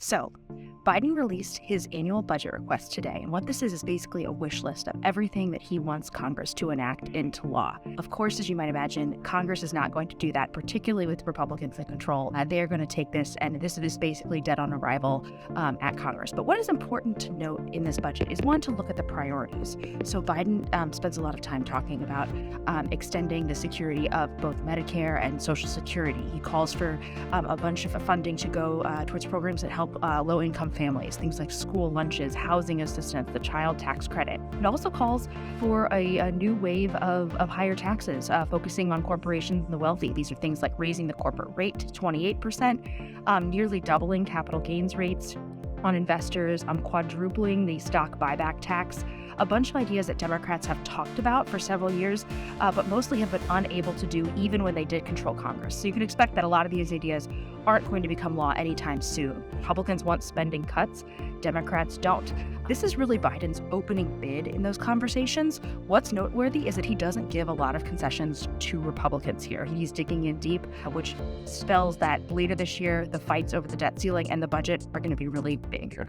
So, Biden released his annual budget request today, and what this is basically a wish list of everything that he wants Congress to enact into law. Of course, as you might imagine, Congress is not going to do that, particularly with Republicans in control. They are going to take this, and this is basically dead on arrival at Congress. But what is important to note in this budget is, one, to look at the priorities. So Biden spends a lot of time talking about extending the security of both Medicare and Social Security. He calls for a bunch of funding to go towards programs that help low-income families, things like school lunches, housing assistance, the child tax credit. It also calls for a new wave of higher taxes, focusing on corporations and the wealthy. These are things like raising the corporate rate to 28%, nearly doubling capital gains rates on investors, quadrupling the stock buyback tax. A bunch of ideas that Democrats have talked about for several years, but mostly have been unable to do even when they did control Congress. So you can expect that a lot of these ideas aren't going to become law anytime soon. Republicans want spending cuts, Democrats don't. This is really Biden's opening bid in those conversations. What's noteworthy is that he doesn't give a lot of concessions to Republicans here. He's digging in deep, which spells that later this year, the fights over the debt ceiling and the budget are going to be really big.